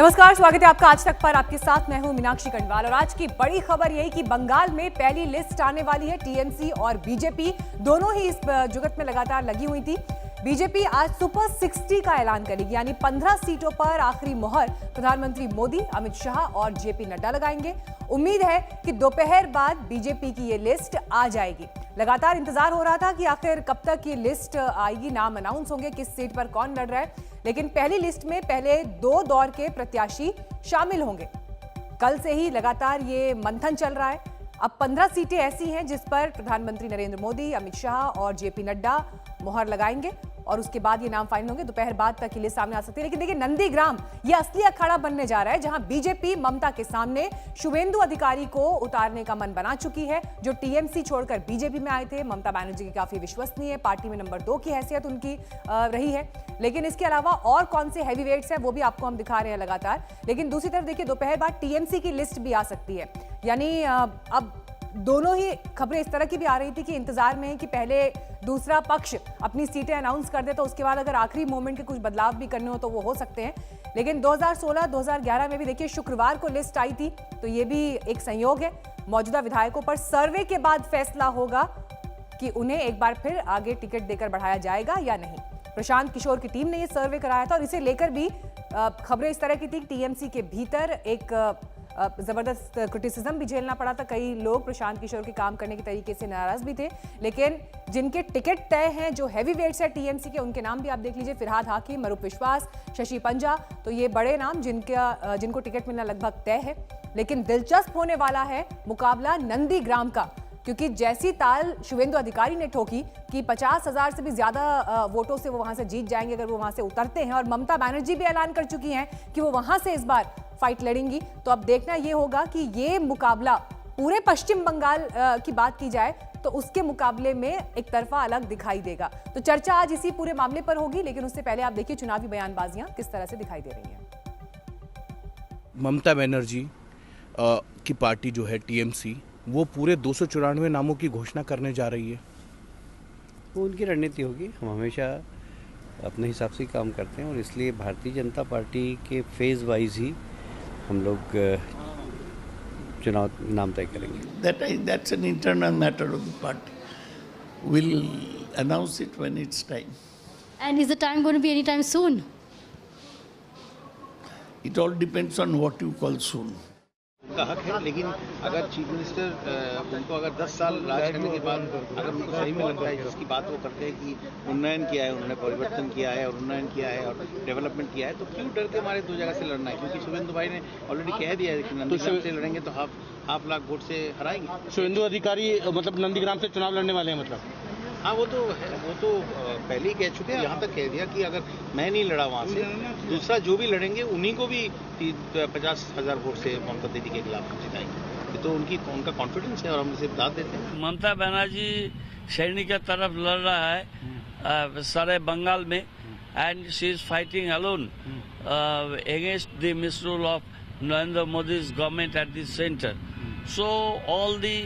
नमस्कार, स्वागत है आपका आज तक पर। आपके साथ मैं हूं मीनाक्षी खंडवाल और आज की बड़ी खबर यही कि बंगाल में पहली लिस्ट आने वाली है। टीएमसी और बीजेपी दोनों ही इस जुगत में लगातार लगी हुई थी। बीजेपी आज सुपर 60 का ऐलान करेगी, यानी 15 सीटों पर आखिरी मोहर प्रधानमंत्री मोदी, अमित शाह और जेपी नड्डा लगाएंगे। उम्मीद है कि दोपहर बाद बीजेपी की ये लिस्ट आ जाएगी। लगातार इंतजार हो रहा था कि आखिर कब तक ये लिस्ट आएगी, नाम अनाउंस होंगे, किस सीट पर कौन लड़ रहा है। लेकिन पहली लिस्ट में पहले 2 दौर के प्रत्याशी शामिल होंगे। कल से ही लगातार ये मंथन चल रहा है। अब 15 सीटें ऐसी हैं जिस पर प्रधानमंत्री नरेंद्र मोदी, अमित शाह और जेपी नड्डा मोहर लगाएंगे और उसके बाद ये नाम फाइनल होंगे। दोपहर बाद तक ये लिस्ट सामने आ सकती है। लेकिन देखिए, नंदीग्राम ये असली अखाड़ा बनने जा रहा है, जहां बीजेपी ममता के सामने शुभेंदु अधिकारी को उतारने का मन बना चुकी है, जो टीएमसी छोड़कर बीजेपी में आए थे। ममता बनर्जी की काफी विश्वसनीय, पार्टी में नंबर 2 की हैसियत उनकी रही है। लेकिन इसके अलावा और कौन से हैवी वेट्स हैं वो भी आपको हम दिखा रहे हैं लगातार। लेकिन दूसरी तरफ देखिए, दोपहर बाद टीएमसी की लिस्ट भी आ सकती है। यानी अब दोनों ही खबरें इस तरह की भी आ रही थी कि इंतजार में है कि पहले दूसरा पक्ष अपनी सीटें अनाउंस कर दे, तो उसके बाद अगर आखिरी मोमेंट के कुछ बदलाव भी करने हो तो वो हो सकते हैं। लेकिन 2016-2011 में भी देखिए शुक्रवार को लिस्ट आई थी, तो ये भी एक संयोग है। मौजूदा विधायकों पर सर्वे के बाद फैसला होगा कि उन्हें एक बार फिर आगे टिकट देकर बढ़ाया जाएगा या नहीं। प्रशांत किशोर की टीम ने ये सर्वे कराया था और इसे लेकर भी खबरें इस तरह की थी। टीएमसी के भीतर एक जबरदस्त क्रिटिसिज्म भी झेलना पड़ा था। कई लोग प्रशांत किशोर के काम करने के तरीके से नाराज भी थे। लेकिन जिनके टिकट तय हैं, जो हैवी वेट्स है टीएमसी के, उनके नाम भी आप देख लीजिए। फिरहाद हाकिम, मरूप विश्वास, शशि पंजा, तो ये बड़े नाम जिनको टिकट मिलना लगभग तय है। लेकिन दिलचस्प होने वाला है मुकाबला नंदीग्राम का, क्योंकि जैसी ताल शुभेंदु अधिकारी ने ठोकी कि 50,000 से भी ज्यादा वोटों से वो वहां से जीत जाएंगे अगर वो वहां से उतरते हैं, और ममता बनर्जी भी ऐलान कर चुकी हैं कि वो वहां से इस बार फाइट लड़ेंगी। तो अब देखना ये होगा कि ये मुकाबला पूरे पश्चिम बंगाल की बात की जाए तो उसके मुकाबले में एक तरफा अलग दिखाई देगा। तो चर्चा आज इसी पूरे मामले पर होगी। लेकिन उससे पहले आप देखिए चुनावी बयानबाजियां किस तरह से दिखाई दे रही हैं। ममता बनर्जी की पार्टी जो है टीएमसी, वो पूरे 294 नामों की घोषणा करने जा रही है। वो उनकी रणनीति होगी। हम हमेशा अपने हिसाब से काम करते हैं और इसलिए भारतीय जनता पार्टी के फेज वाइज ही हम लोग चुनाव नाम तय करेंगे। That's an internal matter of the party. We'll announce it when it's time. And is the time going to be anytime soon? It all depends on what you call soon. उनका हक है, लेकिन अगर चीफ मिनिस्टर उनको अगर 10 साल राज करने के बाद अगर उनको सही में लगता है, जिसकी बात वो करते हैं कि उन्नयन किया है, उन्होंने परिवर्तन किया है और उन्नयन किया है और डेवलपमेंट किया है, तो क्यों डर के हमारे 2 जगह से लड़ना है? क्योंकि शुभेंदु भाई ने ऑलरेडी कह दिया है कि नंदीग्राम से लड़ेंगे तो हाफ लाख वोट से हराएंगे। शुभेंदु अधिकारी मतलब नंदीग्राम से चुनाव लड़ने वाले हैं मतलब? हाँ, वो तो पहले ही कह चुके हैं। यहाँ तक कह दिया कि अगर मैं नहीं लड़ा वहाँ से, दूसरा जो भी लड़ेंगे उन्हीं को भी 50,000 वोट से ममता दीदी के खिलाफ जिताएंगे। ये तो उनका कॉन्फिडेंस है और हम इसे बता देते हैं। ममता बनर्जी सैनिक की तरफ लड़ रहा है सारे बंगाल में, and she is fighting alone against the मिसरूल of Narendra Modi's government at the centre. So all the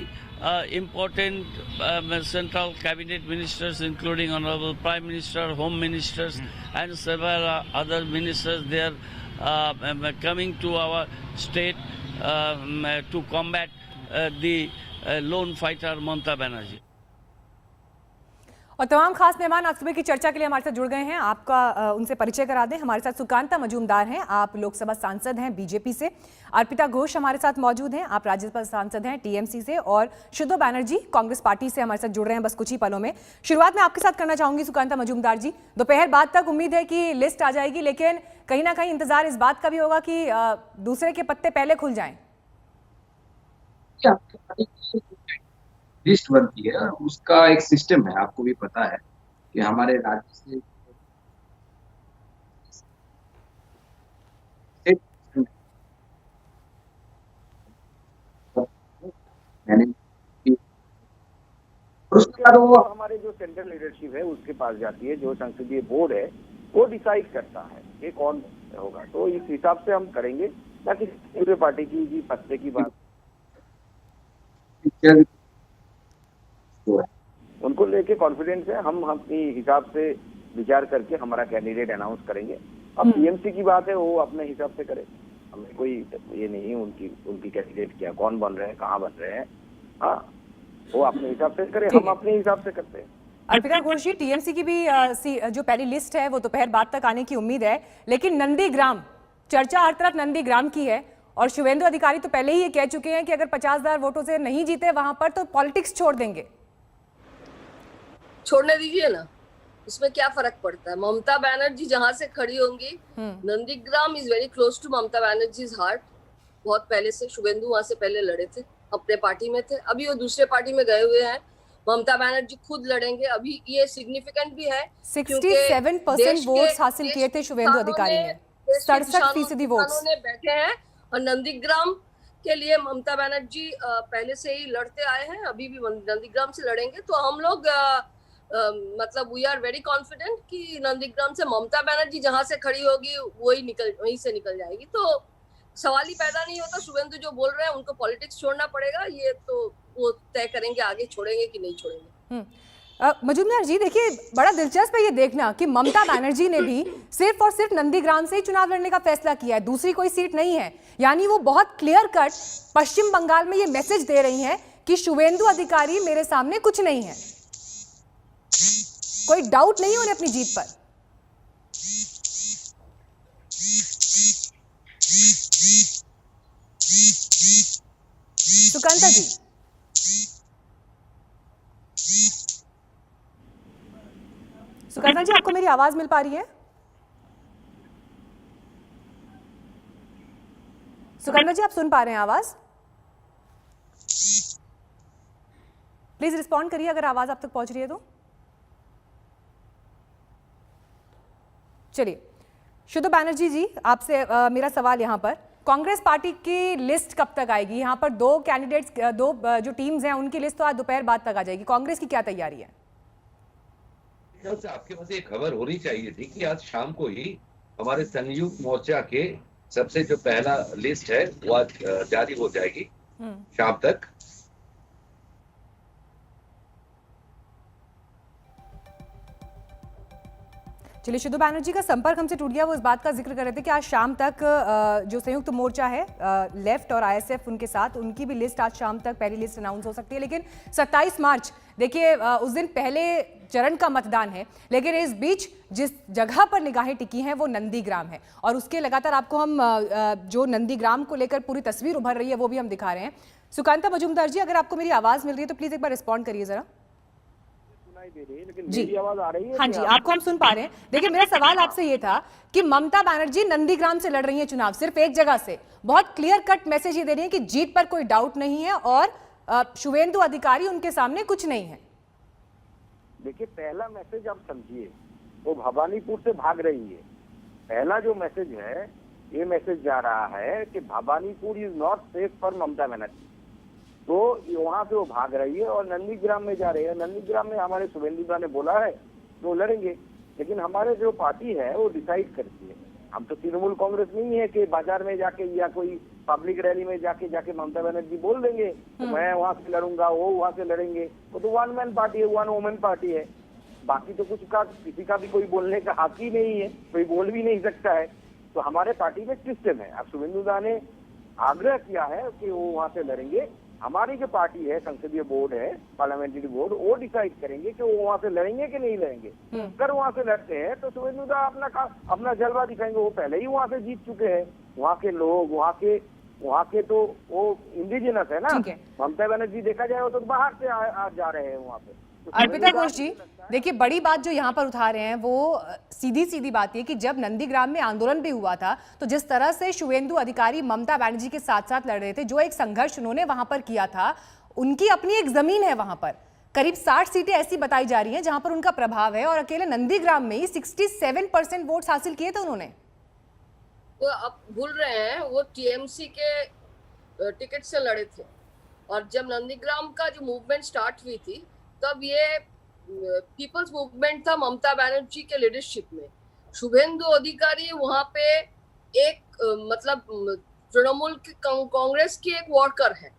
important central cabinet ministers, including Honorable Prime Minister, Home Ministers, and several other ministers, they are coming to our state to combat the lone fighter Mamata Banerjee. और तमाम खास मेहमान आज सुबह की चर्चा के लिए हमारे साथ जुड़ गए हैं। आपका उनसे परिचय करा दें। हमारे साथ सुकांता मजूमदार हैं, आप लोकसभा सांसद हैं बीजेपी से। अर्पिता घोष हमारे साथ मौजूद हैं, आप राज्यसभा सांसद हैं टीएमसी से। और शुद्धो बनर्जी कांग्रेस पार्टी से हमारे साथ जुड़ रहे हैं बस कुछ ही पलों में। शुरुआत में आपके साथ करना चाहूंगी सुकांता मजूमदार जी। दोपहर बाद तक उम्मीद है कि लिस्ट आ जाएगी, लेकिन कहीं ना कहीं इंतजार इस बात का भी होगा कि दूसरे के पत्ते पहले खुल जाएं। लिस्ट बनती है, उसका एक सिस्टम है, आपको भी पता है कि हमारे राज्य से उसके बाद वो हमारे जो सेंट्रल लीडरशिप है उसके पास जाती है, जो संसदीय बोर्ड है वो डिसाइड करता है कि कौन होगा। तो इस हिसाब से हम करेंगे, ताकि पूरे पार्टी की पत्ते की बात उनको लेके कॉन्फिडेंस है। हम अपनी हिसाब से विचार करके हमारा कैंडिडेट अनाउंस करेंगे। अब टीएमसी की बात है, वो अपने हिसाब से करे। हमें कोई ये नहीं उनकी कैंडिडेट क्या कौन बन रहे हैं, कहाँ बन रहे हैं। हाँ, वो अपने हिसाब से करे, हम अपने हिसाब से करते हैं। अर्पिता घोष जी, टीएमसी की भी जो पहली लिस्ट है वो दोपहर बाद तक आने की उम्मीद है, लेकिन नंदीग्राम, चर्चा हर तरफ नंदीग्राम की है और शुभेंदु अधिकारी तो पहले ही ये कह चुके हैं कि अगर 50,000 वोटों से नहीं जीते वहां पर तो पॉलिटिक्स छोड़ देंगे। छोड़ने दीजिए ना, उसमें क्या फर्क पड़ता है। ममता बनर्जी जहां से खड़ी होंगी, Nandigram is very close to Mamata Banerjee's heart. बहुत पहले से शुभेंदु वहां से पहले लड़े थे, अपने पार्टी में थे, अभी वो दूसरे पार्टी में गए हुए हैं। ममता बनर्जी खुद लड़ेंगे। अभी ये सिग्निफिकेंट भी है 67% वोट्स हासिल किए थे शुभेंदु अधिकारी ने, 67% वोट्स बैठे हैं। और नंदीग्राम के लिए ममता बनर्जी पहले से ही लड़ते आए हैं, अभी भी नंदीग्राम से लड़ेंगे। तो हम लोग मतलब वी आर वेरी कॉन्फिडेंट कि नंदीग्राम से ममता बनर्जी जहां से खड़ी होगी वहीं से निकल जाएगी। तो सवाल ही पैदा नहीं होता। शुभेंदु जो बोल रहे हैं उनको पॉलिटिक्स छोड़ना पड़ेगा, ये तो वो तय करेंगे आगे छोड़ेंगे कि नहीं छोड़ेंगे। मजूमदार जी, देखिए बड़ा दिलचस्प है ये देखना कि ममता बनर्जी ने भी सिर्फ और सिर्फ नंदीग्राम से ही चुनाव लड़ने का फैसला किया है, दूसरी कोई सीट नहीं है। यानी वो बहुत क्लियर कट पश्चिम बंगाल में ये मैसेज दे रही हैं कि शुभेंदु अधिकारी मेरे सामने कुछ नहीं है, कोई डाउट नहीं है उन्हें अपनी जीत पर। सुकांता जी, सुकांता जी, आपको मेरी आवाज मिल पा रही है? सुकांता जी, आप सुन पा रहे हैं आवाज? प्लीज रिस्पॉन्ड करिए अगर आवाज आप तक पहुंच रही है तो। चलिए, शुद्ध बनर्जी जी, आपसे मेरा सवाल यहाँ पर, कांग्रेस पार्टी की लिस्ट कब तक आएगी? यहाँ पर दो कैंडिडेट्स, दो जो टीम्स हैं उनकी लिस्ट तो आज दोपहर बाद तक आ जाएगी। कांग्रेस की क्या तैयारी है? से आपके पास एक खबर होनी चाहिए थी कि आज शाम को ही हमारे संयुक्त मोर्चा के सबसे जो पहला लिस्ट है वो आज जारी हो जाएगी शाम तक। चलिए, शुद्ध बनर्जी का संपर्क हमसे टूट गया, वो इस बात का जिक्र कर रहे थे कि आज शाम तक जो संयुक्त मोर्चा है लेफ्ट और आईएसएफ उनके साथ, उनकी भी लिस्ट आज शाम तक पहली लिस्ट अनाउंस हो सकती है। लेकिन 27 मार्च देखिए उस दिन पहले चरण का मतदान है, लेकिन इस बीच जिस जगह पर निगाहें टिकी हैं वो नंदीग्राम है और उसके लगातार आपको हम जो नंदीग्राम को लेकर पूरी तस्वीर उभर रही है वो भी हम दिखा रहे हैं। सुकांता मजूमदार जी, अगर आपको मेरी आवाज मिल रही है तो प्लीज एक बार रिस्पॉन्ड करिए जरा। लेकिन मेरी आवाज आ रही है? हाँ जी, आपको हम सुन पा रहे हैं। देखिए, मेरा सवाल आपसे ये था कि ममता बनर्जी नंदीग्राम से लड़ रही है चुनाव, सिर्फ एक जगह से, बहुत क्लियर कट मैसेज ये दे रही है कि जीत पर कोई डाउट नहीं है और शुभेंदु अधिकारी उनके सामने कुछ नहीं है। देखिए, पहला मैसेज आप समझिए, वो भवानीपुर से भाग रही है। पहला जो मैसेज है, ये मैसेज जा रहा है कि Bhawanipur is not safe for Mamata Banerjee, तो वहां से वो भाग रही है और नंदीग्राम में जा रही है। नंदीग्राम में हमारे शुभेंदु ने बोला है तो लड़ेंगे, लेकिन हमारे जो पार्टी है वो डिसाइड करती है। हम तो तृणमूल कांग्रेस नहीं है कि बाजार में जाके या कोई पब्लिक रैली में जाके ममता बनर्जी बोल देंगे तो मैं वहां से लड़ूंगा, वो वहां से लड़ेंगे। वो तो वन मैन पार्टी है, वन वुमेन पार्टी है। बाकी तो किसी का भी कोई बोलने का हक ही नहीं है, कोई बोल भी नहीं सकता है। तो हमारे पार्टी में सिस्टम है। अब शुभेंदु ने आग्रह किया है कि वो वहां से लड़ेंगे। हमारी जो पार्टी है, संसदीय बोर्ड है, पार्लियामेंट्री बोर्ड, वो डिसाइड करेंगे कि वो वहां से लड़ेंगे कि नहीं लड़ेंगे। अगर वहां से लड़ते हैं तो शुभेंदु अपना जलवा दिखाएंगे। वो पहले ही वहां से जीत चुके हैं। वहां के लोग, वहां के तो वो इंडिजिनस है ना। ममता बनर्जी देखा जाए वो तो बाहर से जा रहे हैं वहां पे। अर्पिता घोष जी, देखिए बड़ी बात जो यहाँ पर उठा रहे हैं वो सीधी बात ये कि जब नंदीग्राम में आंदोलन भी हुआ था तो जिस तरह से शुभेंदु अधिकारी ममता बनर्जी के साथ साथ लड़ रहे थे, जो एक संघर्ष उन्होंने वहां पर किया था, उनकी अपनी एक जमीन है वहां पर, करीब 60 सीटें ऐसी बताई जा रही हैं जहां पर उनका प्रभाव है और अकेले नंदीग्राम में ही 67% वोट्स हासिल किए थे उन्होंने। तो आप भूल रहे हैं वो टीएमसी के टिकट से लड़े थे और जब नंदीग्राम का जो मूवमेंट स्टार्ट हुई थी तब ये पीपल्स मूवमेंट था ममता बनर्जी के लीडरशिप में। शुभेंदु अधिकारी वहां पे एक मतलब तृणमूल कांग्रेस की एक वर्कर है,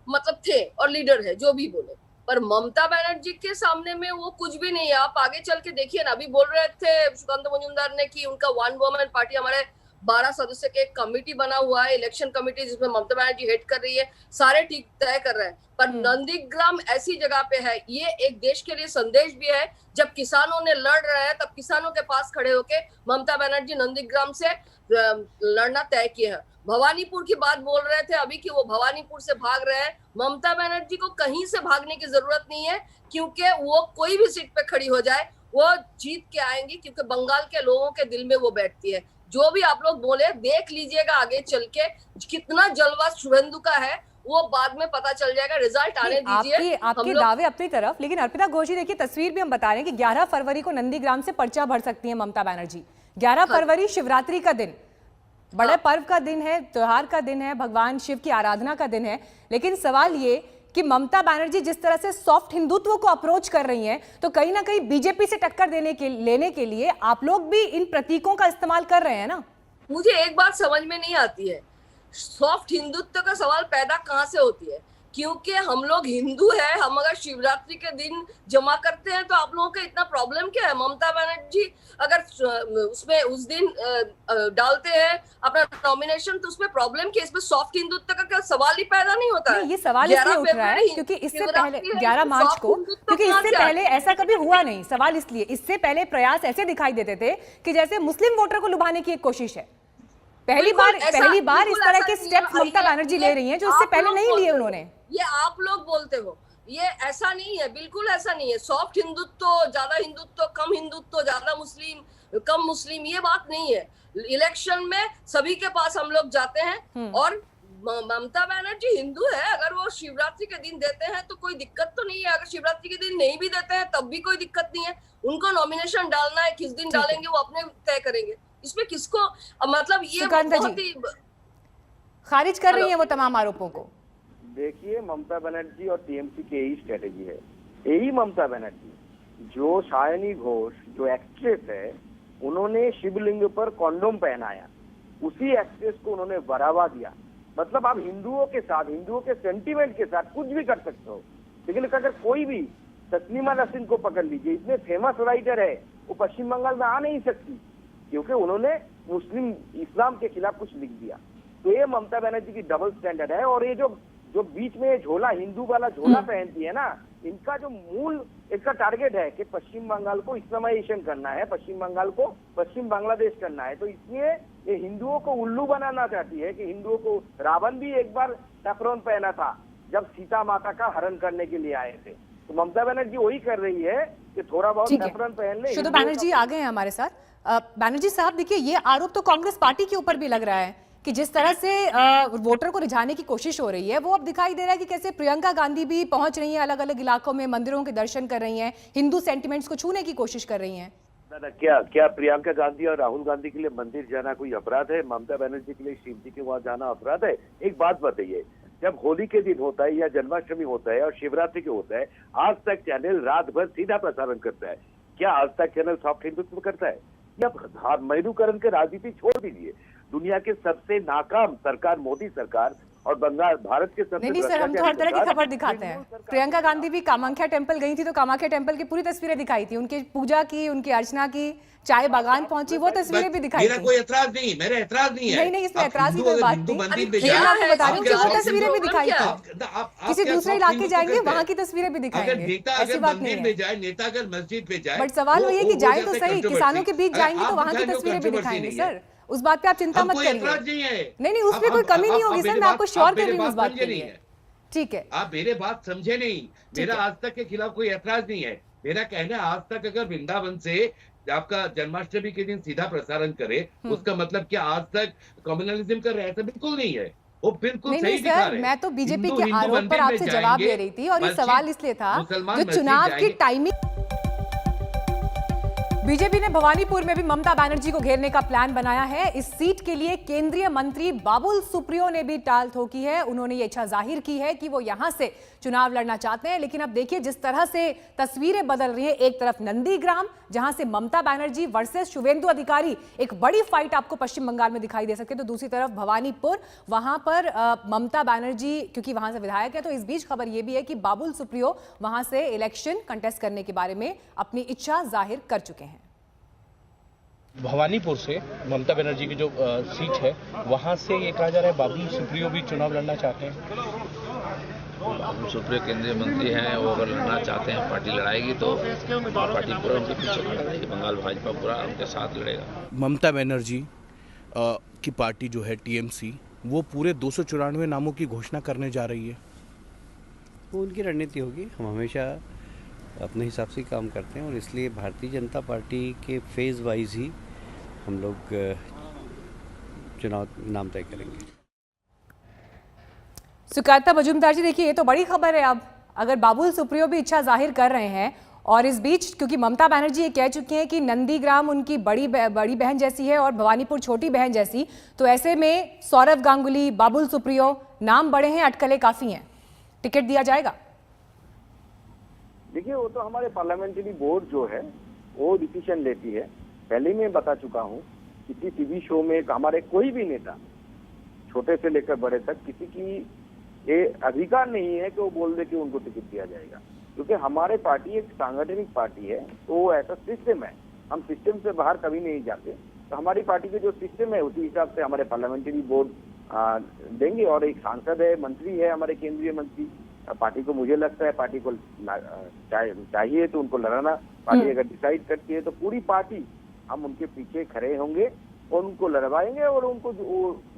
मतलब थे और लीडर है, जो भी बोले, पर ममता बनर्जी के सामने में वो कुछ भी नहीं है। आप आगे चल के देखिए ना, अभी बोल रहे थे सुकांत मजूमदार ने कि उनका वन वुमेन पार्टी, हमारे 12 सदस्य के एक कमेटी बना हुआ है, इलेक्शन कमेटी, जिसमें ममता बनर्जी हेड कर रही है, सारे ठीक तय कर रहे हैं। पर नंदीग्राम ऐसी जगह पे है, ये एक देश के लिए संदेश भी है। जब किसानों ने लड़ रहे हैं, तब किसानों के पास खड़े होके ममता बनर्जी नंदीग्राम से लड़ना तय किए हैं। भवानीपुर की बात बोल रहे थे अभी कि वो भवानीपुर से भाग रहे हैं। ममता बनर्जी को कहीं से भागने की जरूरत नहीं है, क्योंकि वो कोई भी सीट पे खड़ी हो जाए वो जीत के आएंगी, क्योंकि बंगाल के लोगों के दिल में वो बैठती है। जो भी आप लोग बोले, देख लीजिएगा आगे चल के कितना जलवा शुभेंदु का है, वो बाद में पता चल जाएगा। रिजल्ट आने दीजिए। आपके दावे अपनी तरफ, लेकिन अर्पिता घोष जी देखिए तस्वीर भी हम बता रहे हैं कि 11 फरवरी को नंदीग्राम से पर्चा भर सकती है ममता बनर्जी। 11 फरवरी शिवरात्रि का दिन, बड़े पर्व का दिन है, त्योहार का दिन है, भगवान शिव की आराधना का दिन है। लेकिन सवाल ये कि ममता बनर्जी जिस तरह से सॉफ्ट हिंदुत्व को अप्रोच कर रही हैं, तो कहीं ना कहीं बीजेपी से टक्कर लेने के लिए आप लोग भी इन प्रतीकों का इस्तेमाल कर रहे हैं ना। मुझे एक बात समझ में नहीं आती है, सॉफ्ट हिंदुत्व का सवाल पैदा कहाँ से होती है? क्योंकि हम लोग हिंदू है, हम अगर शिवरात्रि के दिन जमा करते हैं तो आप लोगों का इतना प्रॉब्लम क्या है? ममता बनर्जी अगर उसमें उस दिन डालते हैं अपना नॉमिनेशन, तो उसमें प्रॉब्लम क्या? इसमें सॉफ्ट हिंदुत्व का सवाल ही पैदा नहीं होता है। ये सवाल इसलिए उठ रहा है क्योंकि इससे पहले 11 मार्च को, क्योंकि इससे पहले ऐसा कभी हुआ नहीं। सवाल इसलिए, इससे पहले प्रयास ऐसे दिखाई देते थे कि जैसे मुस्लिम वोटर को लुभाने की एक कोशिश है। पहली बार इस तरह के स्टेप्स ममता बनर्जी ले रही हैं जो इससे पहले नहीं लिए उन्होंने। ये आप लोग बोलते हो, ये ऐसा नहीं है, बिल्कुल ऐसा नहीं है। सॉफ्ट हिंदुत्व, ज्यादा हिंदुत्व, कम हिंदुत्व, ज्यादा मुस्लिम, कम मुस्लिम, ये बात नहीं है। इलेक्शन में सभी के पास हम लोग जाते हैं, और ममता बनर्जी हिंदू है। अगर वो शिवरात्रि के दिन देते हैं तो कोई दिक्कत तो नहीं है, अगर शिवरात्रि के दिन नहीं भी देते हैं तब भी कोई दिक्कत नहीं है। उनको नॉमिनेशन डालना है, किस दिन डालेंगे वो अपने तय करेंगे। इसमें किसको, मतलब ये बहुत ही खारिज कर रही है वो तमाम आरोपों को। देखिए, ममता बनर्जी और टीएमसी की यही स्ट्रेटेजी है। यही ममता बनर्जी जो सायनी घोष जो एक्ट्रेस है, उन्होंने शिवलिंग पर कॉन्डोम पहनाया, उसी एक्ट्रेस को उन्होंने बढ़ावा दिया। मतलब आप हिंदुओं के साथ, हिंदुओं के सेंटीमेंट के साथ कुछ भी कर सकते हो, लेकिन अगर कोई भी तस्लीमा नसरीन को पकड़ लीजिए, इतने फेमस राइटर है, वो पश्चिम बंगाल में आ नहीं सकती क्योंकि उन्होंने मुस्लिम इस्लाम के खिलाफ कुछ लिख दिया। तो ये ममता बनर्जी की डबल स्टैंडर्ड है। और ये जो बीच में झोला, हिंदू वाला झोला पहनती है ना, इनका जो मूल इसका टारगेट है कि पश्चिम बंगाल को इस्लामाइजेशन करना है, पश्चिम बंगाल को पश्चिम बांग्लादेश करना है। तो इसलिए ये हिंदुओं को उल्लू बनाना चाहती है कि हिंदुओं को, रावण भी एक बार सैफरॉन पहना था जब सीता माता का हरण करने के लिए आए थे। तो ममता बनर्जी वही कर रही है कि थोड़ा बहुत सैफरॉन पहन ले। शुद्ध बनर्जी आ गए हैं हमारे साथ। बनर्जी साहब देखिए, ये आरोप तो कांग्रेस पार्टी के ऊपर भी लग रहा है कि जिस तरह से वोटर को रिझाने की कोशिश हो रही है, वो अब दिखाई दे रहा है कि कैसे प्रियंका गांधी भी पहुंच रही हैं, अलग अलग इलाकों में मंदिरों के दर्शन कर रही हैं, हिंदू सेंटिमेंट्स को छूने की कोशिश कर रही हैं। क्या प्रियंका गांधी और राहुल गांधी के लिए मंदिर जाना कोई अपराध है? ममता बनर्जी के लिए शिव जी के वहां जाना अपराध है? एक बात बताइए, जब होली के दिन होता है या जन्माष्टमी होता है और शिवरात्रि के होता है, आज तक चैनल रात भर सीधा प्रसारण करता है। क्या आज तक चैनल सॉफ्ट हिंदुत्व करता है? या मयूरीकरण के राजनीति छोड़ दीजिए। दुनिया के सबसे नाकाम सरकार मोदी सरकार और बंगाल भारत के सबसे नहीं सर, हम तो हर तरह की खबर दिखाते हैं। प्रियंका गांधी भी कामाख्या टेम्पल गई थी तो कामाख्या टेम्पल की पूरी तस्वीरें दिखाई थी, उनकी पूजा की, उनकी अर्चना की, चाय बागान पहुंची, वो तस्वीरें भी दिखाई थी। मेरा कोई एतराज नहीं, मेरा एतराज नहीं है। नहीं, इसमें एतराज की कोई बात नहीं। मैं आपको बता रही हूँ कि वो तस्वीरें भी दिखाई थी। किसी दूसरे इलाके जाएंगे वहाँ की तस्वीरें भी दिखाएंगे। नेता अगर मंदिर में जाए, नेता अगर मस्जिद में जाए, बट सवाल वही है कि जाए तो सही, किसानों के बीच जाएंगे तो वहाँ की तस्वीरें भी दिखाएंगे। सर उस बात पे आप चिंता मत करिए। नहीं, उसमें कोई कमी नहीं होगी सर, मैं आपको श्योर कर रही हूँ उस बात के लिए। ठीक है, आप मेरे बात समझे नहीं। मेरा आज तक के खिलाफ कोई ऐतराज नहीं है। मेरा कहना है, आज तक अगर वृंदावन से आपका जन्माष्टमी के दिन सीधा प्रसारण करे, उसका मतलब क्या आज तक कम्युनलिज्म कर रहे हैं? ऐसा बिल्कुल नहीं है। वो बिल्कुल सही दिखा रहे हैं। मैं तो बीजेपी के आरोप पर आपसे जवाब दे रही थी, और ये सवाल इसलिए था जो चुनाव की टाइमिंग। बीजेपी ने भवानीपुर में भी ममता बनर्जी को घेरने का प्लान बनाया है। इस सीट के लिए केंद्रीय मंत्री बाबुल सुप्रियो ने भी टाल ठोकी है। उन्होंने ये इच्छा जाहिर की है कि वो यहां से चुनाव लड़ना चाहते हैं। लेकिन अब देखिए जिस तरह से तस्वीरें बदल रही हैं, एक तरफ नंदीग्राम जहां से ममता बनर्जी वर्सेस शुभेंदु अधिकारी, एक बड़ी फाइट आपको पश्चिम बंगाल में दिखाई दे सकती है, तो दूसरी तरफ भवानीपुर, वहां पर ममता बनर्जी क्योंकि वहां से विधायक है, तो इस बीच खबर यह भी है कि बाबुल सुप्रियो वहां से इलेक्शन कंटेस्ट करने के बारे में अपनी इच्छा जाहिर कर चुके हैं। भवानीपुर से ममता बनर्जी की जो सीट है वहां से ये कहा जा रहा है बाबुल सुप्रियो भी चुनाव लड़ना चाहते हैं। बाबुल सुप्रियो केंद्रीय मंत्री हैं, वो अगर लड़ना चाहते हैं, पार्टी लड़ाएगी तो पार्टी पूरा उनके पीछे खड़ा रहेगी। बंगाल भाजपा पूरा उनके साथ लड़ेगा। ममता बनर्जी की पार्टी जो है टीएमसी वो पूरे 294 नामों की घोषणा करने जा रही है। वो उनकी रणनीति होगी। हम हमेशा अपने हिसाब से काम करते हैं और इसलिए भारतीय जनता पार्टी के फेज वाइज ही हम लोग चुनाव नाम तय करेंगे। सुकांता मजूमदार जी, देखिए ये तो बड़ी खबर है। अब अगर बाबुल सुप्रियो भी इच्छा जाहिर कर रहे हैं और इस बीच क्योंकि ममता बनर्जी ये कह चुकी हैं कि नंदीग्राम उनकी बड़ी बहन जैसी है और भवानीपुर छोटी बहन जैसी, तो ऐसे में सौरव गांगुली, बाबुल सुप्रियो नाम बड़े हैं, अटकलें काफी हैं, टिकट दिया जाएगा? देखिए, वो तो हमारे पार्लियामेंट्री बोर्ड जो है वो डिसीजन लेती है। पहले मैं बता चुका हूँ, किसी टीवी शो में हमारे कोई भी नेता छोटे से लेकर बड़े तक किसी की ये अधिकार नहीं है कि वो बोल दे कि उनको टिकट दिया जाएगा, क्योंकि हमारे पार्टी एक सांगठनिक पार्टी है। तो ऐसा सिस्टम है, हम सिस्टम से बाहर कभी नहीं जाते। तो हमारी पार्टी के जो सिस्टम है उसी हिसाब से हमारे पार्लियामेंट्री बोर्ड देंगे। और एक सांसद है, मंत्री है, हमारे केंद्रीय मंत्री, पार्टी को मुझे लगता है पार्टी को चाहिए तो उनको लड़ाना। पार्टी अगर डिसाइड करती है तो पूरी पार्टी हम उनके पीछे खड़े होंगे और उनको लड़वाएंगे। और उनको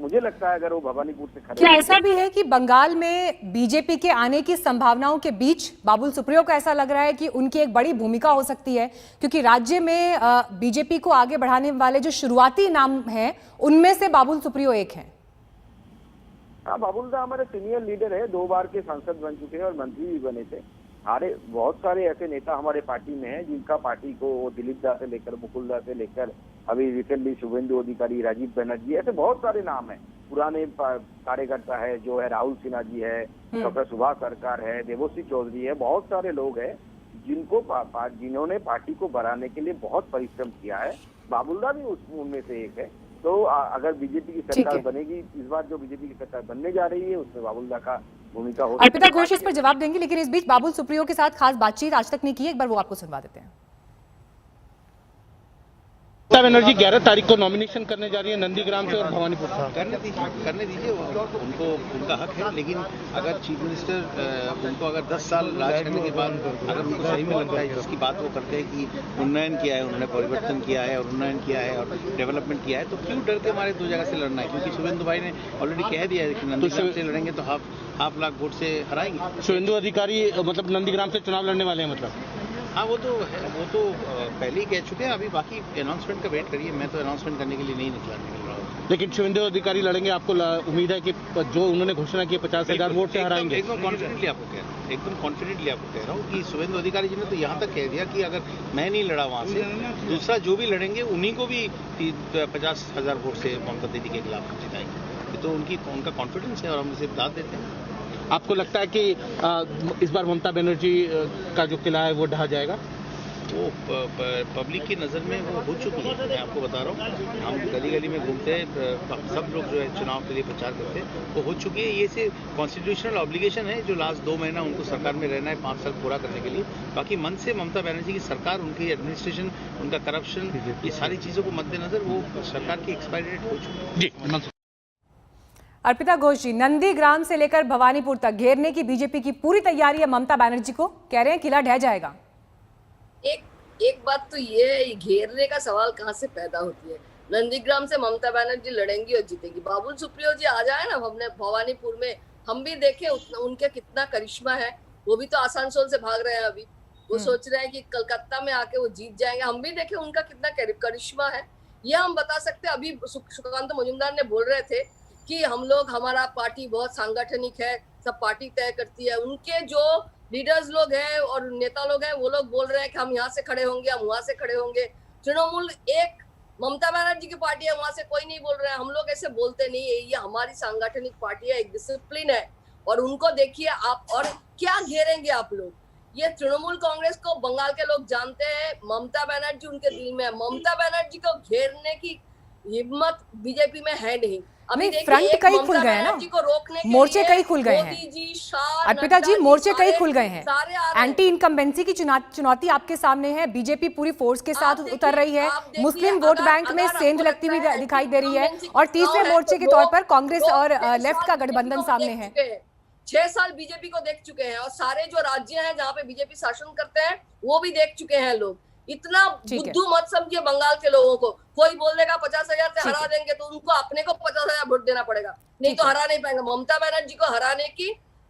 मुझे लगता है अगर वो भवानीपुर से खड़े, क्या ऐसा भी है कि बंगाल में बीजेपी के आने की संभावनाओं के बीच बाबुल सुप्रियो को ऐसा लग रहा है कि उनकी एक बड़ी भूमिका हो सकती है, क्योंकि राज्य में बीजेपी को आगे बढ़ाने वाले जो शुरुआती नाम हैं उनमें से बाबुल सुप्रियो एक हैं? हाँ, बाबुल दा हमारे सीनियर लीडर है, 2 बार के सांसद बन चुके हैं और मंत्री भी बने थे। बहुत सारे ऐसे नेता हमारे पार्टी में हैं जिनका पार्टी को दिलीप दा से लेकर, मुकुल दा से लेकर, अभी रिसेंटली शुभेंदु अधिकारी, राजीव बनर्जी, ऐसे बहुत सारे नाम हैं। पुराने कार्यकर्ता है जो है, राहुल सिन्हा जी है, डॉक्टर सुभाष सरकार है, देवोश्री चौधरी है, बहुत सारे लोग हैं जिन्होंने पार्टी को बढ़ाने के लिए बहुत परिश्रम किया है। बाबुल दा भी उनमें से एक है। तो अगर बीजेपी की सरकार बनेगी, इस बार जो बीजेपी की सरकार बनने जा रही है उसमें बाबुल दा का भूमिका हो। अर्पिता घोष इस पर जवाब देंगी, लेकिन इस बीच बाबुल सुप्रियो के साथ खास बातचीत आज तक नहीं की, एक बार वो आपको सुनवा देते हैं। ममता बनर्जी 11 तारीख को नॉमिनेशन करने जा रही है नंदीग्राम से और भवानीपुर से। करने दीजिए, उनको उनका हक है। लेकिन अगर चीफ मिनिस्टर उनको अगर 10 साल राज करने के बाद अगर उनको सही में लगता है, जिसकी बात वो करते हैं कि उन्नयन किया है, उन्होंने परिवर्तन किया है और उन्नयन किया है और डेवलपमेंट किया है, तो क्यों डर के हमारे 2 जगह से लड़ना है? क्योंकि शुभेंदु भाई ने ऑलरेडी कह दिया है कि नंदीग्राम से लड़ेंगे तो हाफ लाख वोट से हराएंगे। शुभेंदु अधिकारी मतलब नंदीग्राम से चुनाव लड़ने वाले हैं मतलब? हाँ, वो तो पहले ही कह चुके हैं। अभी बाकी अनाउंसमेंट का वेट करिए। मैं तो अनाउंसमेंट करने के लिए नहीं निकल रहा हूँ। लेकिन शुभेंदु अधिकारी लड़ेंगे, आपको उम्मीद है कि जो उन्होंने घोषणा की 50,000 वोट से हराएंगे? एकदम कॉन्फिडेंटली आपको कह रहा हूँ कि शुभेंदु अधिकारी जी ने तो यहाँ तक कह दिया कि अगर मैं नहीं लड़ा वहाँ से, दूसरा जो भी लड़ेंगे उन्हीं को भी 50,000 वोट से ममता दीदी के खिलाफ जिताएंगे। ये तो उनका कॉन्फिडेंस है और हम इसे दाद देते हैं। आपको लगता है कि इस बार ममता बनर्जी का जो किला है वो ढहा जाएगा? वो पब्लिक की नज़र में वो हो चुकी है। मैं आपको बता रहा हूँ, हम गली गली में घूमते हैं, सब लोग जो है चुनाव के लिए प्रचार करते हैं, वो हो चुकी है। ये से कॉन्स्टिट्यूशनल ऑब्लिगेशन है जो लास्ट 2 महीना उनको सरकार में रहना है 5 साल पूरा करने के लिए। बाकी मन से ममता बनर्जी की सरकार, उनकी एडमिनिस्ट्रेशन, उनका करप्शन, ये सारी चीज़ों को मद्देनजर वो सरकार की एक्सपायरी डेट हो चुकी है। जी अर्पिता घोष जी, नंदीग्राम से लेकर भवानीपुर तक घेरने की बीजेपी की पूरी तैयारी है। ममता बनर्जी को कह रहे हैं किला ढह जाएगा। एक बात तो ये है, घेरने का सवाल कहाँ से पैदा होती है? नंदीग्राम से ममता बनर्जी लड़ेंगी और जीतेंगी। बाबुल सुप्रियो जी आ जाए ना हमने भवानीपुर में, हम भी देखे उनके कितना करिश्मा है। वो भी तो आसनसोल से भाग रहे हैं अभी, वो सोच रहे हैं कि कलकत्ता में आके वो जीत जाएंगे। हम भी देखे उनका कितना करिश्मा है, ये हम बता सकते हैं। अभी सुकांत मजूमदार ने बोल रहे थे कि हमारा पार्टी बहुत सांगठनिक है, सब पार्टी तय करती है। उनके जो लीडर्स लोग हैं और नेता लोग हैं, वो लोग बोल रहे हैं कि हम यहाँ से खड़े होंगे, हम वहां से खड़े होंगे। तृणमूल एक ममता बनर्जी की पार्टी है, वहां से कोई नहीं बोल रहा है। हम लोग ऐसे बोलते नहीं है, ये हमारी सांगठनिक पार्टी है, एक डिसिप्लिन है। और उनको देखिए आप, और क्या घेरेंगे आप लोग? ये तृणमूल कांग्रेस को बंगाल के लोग जानते हैं, ममता बनर्जी उनके दिल में है। ममता बनर्जी को घेरने की हिम्मत बीजेपी में है नहीं। अभी नहीं, देखिए, फ्रंट एक कई ममता खुल गए हैं ना, बनर्जी को रोकने के मोर्चे लिए कई खुल गए हैं। मोदी जी, शाह, अर्पिता जी, नड्डा मोर्चे कई सारे- खुल गए हैं। सारे आ रहे हैं। एंटी इनकम्बेंसी की चुनौती आपके सामने है। बीजेपी पूरी फोर्स के साथ उतर रही है। आप देखिए, मुस्लिम वोट अगर- बैंक में अगर सेंध आपको लगती हुई लगता है दिखाई दे रही है। anti-incumbency और की तीसरे है, मोर्चे तो के तौर लोग- पर कांग्रेस लोग और 6 लेफ्ट साल का बीजेपी गठबंधन को सामने देख है। चुके हैं। 6 साल बीजेपी को देख चुके हैं और सारे जो राज्य हैं जहाँ पे बीजेपी शासन करते हैं वो भी देख चुके हैं लोग। इतना ठीक है। बुद्धू मत समझिए बंगाल के लोगों को। कोई बोल देगा 50,000 से ठीक हरा है। देंगे तो उनको अपने को 50,000 वोट देना पड़ेगा, नहीं ठीक तो है। हरा नहीं पाएंगे। ममता बनर्जी को हराने की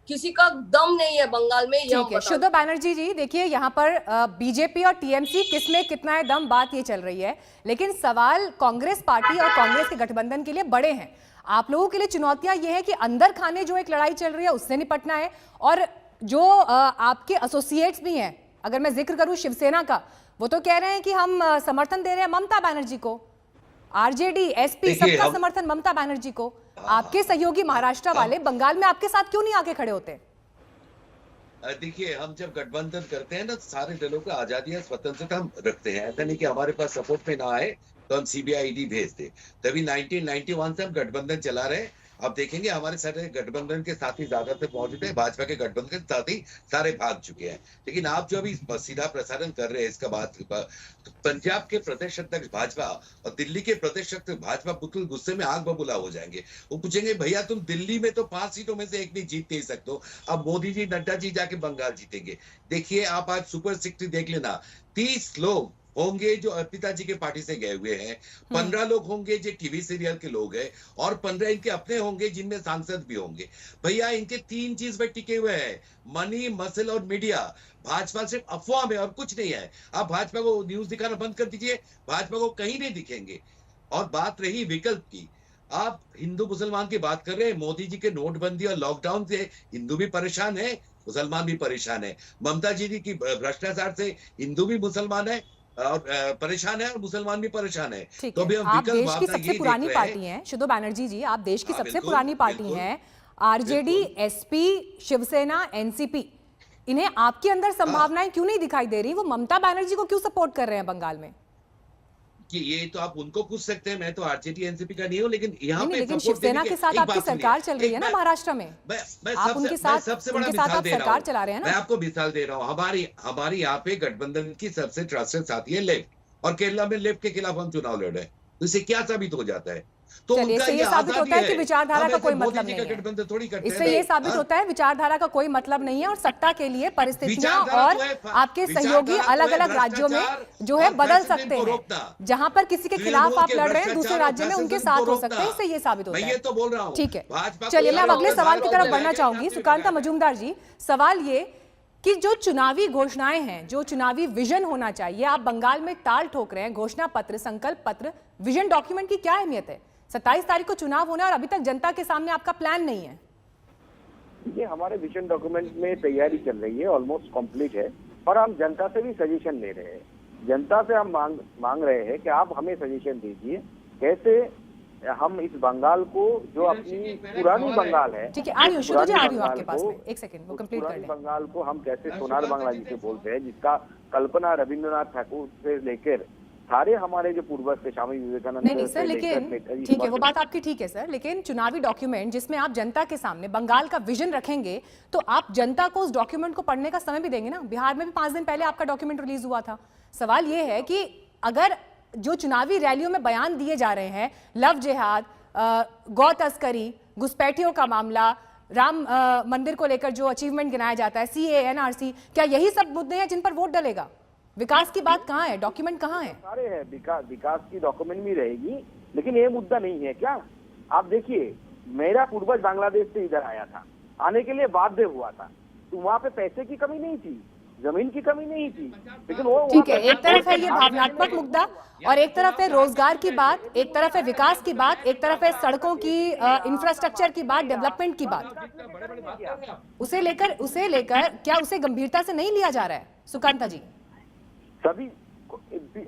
किसी का दम नहीं है बंगाल में। ठीक है, शुद्ध बैनर्जी जी, देखिए यहाँ पर बीजेपी और टीएमसी किसमें कितना है दम, बात ये चल रही है। लेकिन सवाल कांग्रेस पार्टी और कांग्रेस के गठबंधन के लिए बड़े हैं। आप लोगों के लिए चुनौतियां ये है कि अंदर खाने जो एक लड़ाई चल रही है उससे निपटना है, और जो आपके एसोसिएट्स भी हैं, अगर मैं जिक्र करूं शिवसेना का, वो तो कह रहे हैं कि हम समर्थन दे रहे हैं ममता बनर्जी को। आरजेडी, एसपी, सबका समर्थन ममता बनर्जी को। आपके सहयोगी महाराष्ट्र वाले बंगाल में आपके साथ क्यों नहीं आके खड़े होते? देखिए, हम जब गठबंधन करते हैं ना, सारे दलों को आजादी और स्वतंत्रता हम रखते हैं। ऐसा नहीं कि हमारे पास सपोर्ट में ना आए तो हम सीबीआई ईडी भेज दे। तभी 1991 से हम गठबंधन चला रहे हैं। अब देखेंगे हमारे सारे गठबंधन के साथी ज्यादातर मौजूद है, भाजपा के गठबंधन के साथी सारे भाग चुके हैं। लेकिन आप जो अभी सीधा प्रसारण कर रहे हैं इसका बात, तो पंजाब के प्रदेश अध्यक्ष भाजपा और दिल्ली के प्रदेश अध्यक्ष भाजपा बिल्कुल गुस्से में आग बबूला हो जाएंगे। वो पूछेंगे भैया तुम दिल्ली में तो 5 सीटों में से एक नहीं जीत नहीं सकते हो, अब मोदी जी नड्डा जी जाके बंगाल जीतेंगे। देखिए आप आज सुपर 60 देख लेना, 30 लोग होंगे जो अर्पिता जी के पार्टी से गए हुए हैं, 15 लोग होंगे जो टीवी सीरियल के लोग हैं, और 15 इनके अपने होंगे जिनमें सांसद भी होंगे। भैया इनके 3 चीज पे टिके हुए हैं, मनी, मसल और मीडिया। भाजपा सिर्फ अफवाह में और कुछ नहीं है। आप भाजपा को न्यूज दिखाना बंद कर दीजिए, भाजपा को कहीं नहीं दिखेंगे। और बात रही विकल्प की, आप हिंदू मुसलमान की बात कर रहे हैं। मोदी जी के नोटबंदी और लॉकडाउन से हिंदू भी परेशान है, मुसलमान भी परेशान है। ममता जी की भ्रष्टाचार से हिंदू भी मुसलमान है और परेशान है, और मुसलमान भी परेशान है। ठीक तो है, अभी हम आप विकल्प देश की अपना सबसे ये पुरानी देख रहे पार्टी हैं शुद्धो बैनर्जी जी, आप देश की हाँ, सबसे बिल्कुल, पुरानी पार्टी बिल्कुल, हैं। आरजेडी, एसपी, शिवसेना, एनसीपी, इन्हें आपके अंदर संभावनाएं क्यों नहीं दिखाई दे रही? वो ममता बनर्जी को क्यों सपोर्ट कर रहे हैं बंगाल में? कि ये तो आप उनको पूछ सकते हैं, मैं तो आरजेडी एनसीपी का नहीं हूँ। लेकिन यहाँ पे लेकिन support शिवसेना देने के साथ एक आपकी बात सुनिए, सरकार चल रही है ना महाराष्ट्र में। आप उनके साथ सबसे बड़ा उनके साथ मिसाल आप दे रहा सरकार हूँ। चला रहे हैं मैं ना। आपको मिसाल दे रहा हूँ, हमारी यहाँ पे गठबंधन की सबसे ट्रस्टेड साथी है लेफ्ट, और केरला में लेफ्ट के खिलाफ हम चुनाव लड़ रहे हैं। तो इससे क्या साबित हो जाता है? तो चलिए, इससे ये साबित होता है कि विचारधारा का कोई मतलब नहीं है। इससे ये साबित होता है विचारधारा का कोई मतलब नहीं है, और सत्ता के लिए परिस्थितियां और आपके सहयोगी अलग अलग राज्यों में जो है बदल सकते हैं। जहां पर किसी के खिलाफ आप लड़ रहे हैं दूसरे राज्य में उनके साथ हो सकते हैं, इससे ये साबित होता है। ये तो बोल रहा हूँ। ठीक है, चलिए मैं अब अगले सवाल की तरफ बढ़ना चाहूंगी। सुकांता मजूमदार जी, सवाल ये कि जो चुनावी घोषणाएं हैं, जो चुनावी विजन होना चाहिए, आप बंगाल में ताल ठोक रहे हैं। घोषणा पत्र, संकल्प पत्र, विजन डॉक्यूमेंट की क्या अहमियत है? 27 तारीख को चुनाव होना और अभी तक जनता के सामने आपका प्लान नहीं है। ये हमारे विजन डॉक्यूमेंट में तैयारी चल रही है, ऑलमोस्ट कंप्लीट है, और हम जनता से भी सजेशन ले रहे हैं। जनता से हम मांग रहे हैं कि आप हमें सजेशन दीजिए कैसे हम इस बंगाल को, जो अपनी पुरानी बंगाल है, ठीक है, आ रही हूँ शुद्ध जी, आ रही हूँ आपके पास में, एक सेकंड वो कंप्लीट कर लें। बंगाल को हम कैसे सोनार बांग्ला जिसे बोलते हैं, जिसका कल्पना रविंद्रनाथ ठाकुर से लेकर सारे हमारे जो पूर्वज थे, स्वामी विवेकानंद नहीं सर, लेकिन ठीक है, वो बात आपकी ठीक है सर, लेकिन चुनावी डॉक्यूमेंट जिसमें आप जनता के सामने बंगाल का विजन रखेंगे, तो आप जनता को उस डॉक्यूमेंट को पढ़ने का समय भी देंगे ना। बिहार में भी 5 दिन पहले आपका डॉक्यूमेंट रिलीज हुआ था। सवाल ये है कि अगर जो चुनावी रैलियों में बयान दिए जा रहे हैं, लव जिहाद, गौ तस्करी, घुसपैठियों का मामला, राम मंदिर को लेकर जो अचीवमेंट गिनाया जाता है, CAA, NRC, क्या यही सब मुद्दे हैं जिन पर वोट डलेगा? विकास की बात कहाँ है? डॉक्यूमेंट कहाँ है? सारे हैं, विकास की डॉक्यूमेंट भी रहेगी, लेकिन ये मुद्दा नहीं है क्या? आप देखिए, मेरा पूर्वज बांग्लादेश से इधर आया था, आने के लिए बाध्य हुआ था, तो वहाँ पे पैसे की कमी नहीं थी, जमीन की कमी नहीं थी, लेकिन वो ठीक है, एक तरफ है ये भावनात्मक मुद्दा, और एक तरफ है रोजगार की बात, एक तरफ है विकास की बात, एक तरफ है सड़कों की, इंफ्रास्ट्रक्चर की बात, डेवलपमेंट की बात। उसे लेकर क्या उसे गंभीरता से नहीं लिया जा रहा है? सुकांता जी, सभी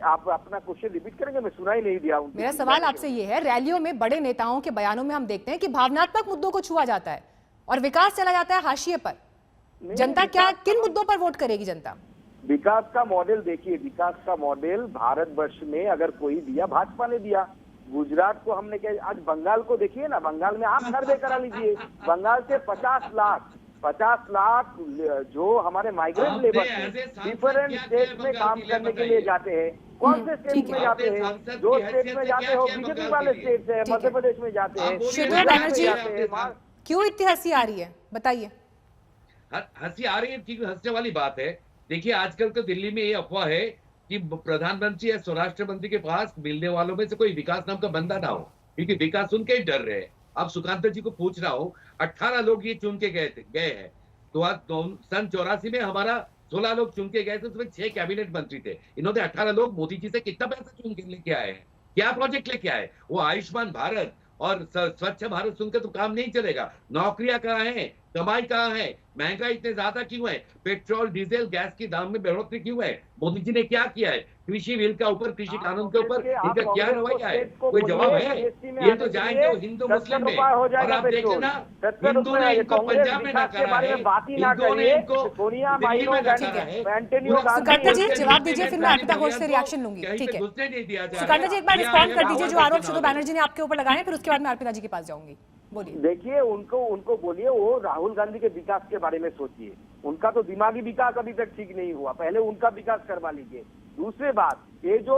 आप अपना क्वेश्चन रिपीट करेंगे? मैं सुना ही नहीं दिया। मेरा सवाल आपसे ये है, रैलियों में बड़े नेताओं के बयानों में हम देखते हैं कि भावनात्मक मुद्दों को छुआ जाता है और विकास चला जाता है हाशिए पर। जनता क्या, किन मुद्दों पर वोट करेगी जनता? विकास का मॉडल देखिए, विकास का मॉडल भारतवर्ष में अगर कोई दिया, भाजपा ने दिया। गुजरात को हमने क्या, आज बंगाल को देखिए ना, बंगाल में आप सर्वे करा लीजिए, बंगाल से 50 लाख जो हमारे माइग्रेंट लेबर डिफरेंट स्टेट में काम करने के लिए जाते हैं। कौन से स्टेट में जाते हैं? जो स्टेट में जाते हो बीजेपी वाले स्टेट से, मध्य प्रदेश में जाते हैं। शुभ्रा बनर्जी, क्यों इतनी हंसी आ रही है, बताइए। हंसी आ रही है क्योंकि हंसने वाली बात है। देखिए आजकल तो दिल्ली में ये अफवाह है कि प्रधानमंत्री या स्वराष्ट्र मंत्री के पास मिलने वालों में से कोई विकास नाम का बंदा ना हो, क्योंकि विकास सुन के ही डर रहे हैं। अब सुकांत जी को पूछ रहा हूँ, 18 लोग ये चुन के गए हैं, तो आज सन 84 में हमारा 16 लोग चुन के गए थे, उसमें 6 कैबिनेट मंत्री थे। इन्होंने 18 लोग मोदी जी से कितना पैसा चुन के लेके आए हैं, क्या प्रोजेक्ट लेके आए? वो आयुष्मान भारत और स्वच्छ भारत सुनकर तो काम नहीं चलेगा। नौकरियां कहाँ हैं, कमाई कहाँ है, महंगाई इतने ज्यादा क्यों है, पेट्रोल डीजल गैस के दाम में बढ़ोतरी क्यों है, मोदी जी ने क्या किया है, कृषि बिल का ऊपर, कृषि कानून के ऊपर इनका क्या रवैया है, कोई जवाब है? ये तो जाएंगे हिंदू मुस्लिम में, और आप देखें ना, हिंदू ने इनको पंजाब में ना करा है, हिंदुओं ने इनको दिल्ली में ना करा है। सुकांत जी जवाब दीजिए, फिर मैं अर्पिता घोष से रिएक्शन लूंगी। ठीक है घुसने नहीं दिया जा रहा। सुकांत जी एक बार रिस्पॉन्ड कर दीजिए जो आरोप शुभ्रा बनर्जी ने आपके ऊपर लगाए, फिर उसके बाद मैं अर्पिता जी के पास जाऊंगी। बोलिए। देखिए उनको बोलिए वो राहुल गांधी के विकास के बारे में सोचिए। उनका तो दिमागी विकास अभी तक ठीक नहीं हुआ, पहले उनका विकास करवा लीजिए। दूसरी बात, ये जो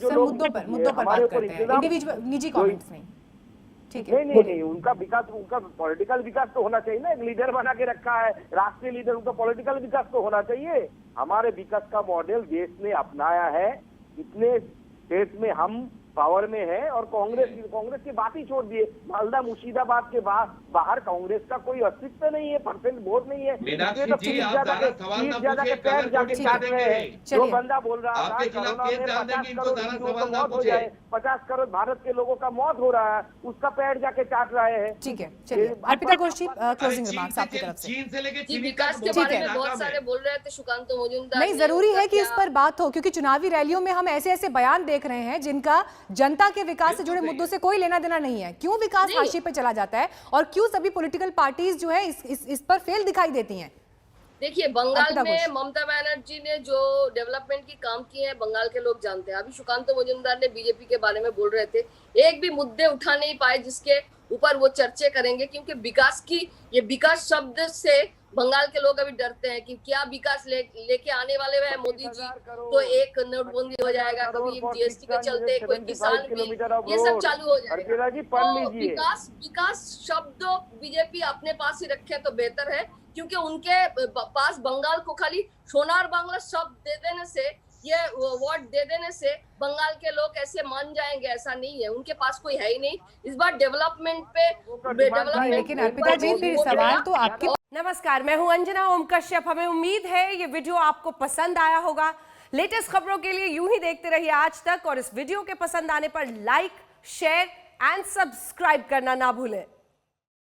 लोग मुद्दों पर बात करते हैं, इंडिविजुअल निजी कमेंट्स नहीं। ठीक है, नहीं उनका विकास, उनका पॉलिटिकल विकास तो होना चाहिए ना। एक लीडर बना के रखा है, राष्ट्रीय लीडर, उनका पॉलिटिकल विकास तो होना चाहिए। हमारे विकास का मॉडल देश ने अपनाया है, इतने स्टेट में हम पावर में है, और कांग्रेस की बात ही छोड़ दिए। मालदा मुर्शिदाबाद के बाहर कांग्रेस का कोई अस्तित्व नहीं है, परसेंट वोट नहीं है। जो बंदा बोल रहा था 50 करोड़ भारत के लोगों का मौत हो रहा है, उसका पैर जाके चाट रहे हैं। ठीक है, चलिए अर्पिता घोष जी क्लोजिंग रिमार्क्स आपकी तरफ से। चीन से लेके विकास के बारे में बहुत सारे बोल रहे थे सुकांत मजूमदार। नहीं, जरूरी है कि इस पर बात हो, क्योंकि चुनावी रैलियों में हम ऐसे ऐसे बयान देख रहे हैं जिनका जनता के विकास से जुड़े मुद्दों से कोई लेना देना नहीं है। क्यों विकास हाशिए पे चला जाता है और क्यों सभी पॉलिटिकल पार्टीज जो है इस पर फेल दिखाई देती हैं? देखिए बंगाल में ममता बनर्जी ने जो डेवलपमेंट की काम किए हैं बंगाल के लोग जानते हैं। अभी सुकांत मजूमदार ने बीजेपी के बारे में बोल रहे थे, एक भी मुद्दे उठा नहीं पाए जिसके ऊपर वो चर्चे करेंगे, क्योंकि विकास की, ये विकास शब्द से बंगाल के लोग अभी डरते हैं कि क्या विकास लेके आने वाले हैं मोदी जी, तो एक नोटबंदी हो जाएगा, कभी जीएसटी के चलते कोई किसान बिल, ये सब चालू हो जाएगा। तो विकास शब्द बीजेपी अपने पास ही रखे तो बेहतर है, क्योंकि उनके पास बंगाल को खाली सोनार बांग्ला शब्द दे देने से, ये वोट दे देने से बंगाल के लोग ऐसे मान जाएंगे, ऐसा नहीं है। उनके पास कोई है ही नहीं इस बार डेवलपमेंट पे। लेकिन अर्पिता जी फिर सवाल तो आपके। नमस्कार, मैं हूं अंजना ओम कश्यप। हमें उम्मीद है ये वीडियो आपको पसंद आया होगा। लेटेस्ट खबरों के लिए यूं ही देखते रहिए आज तक, और इस वीडियो के पसंद आने पर लाइक, शेयर एंड सब्सक्राइब करना ना भूलें।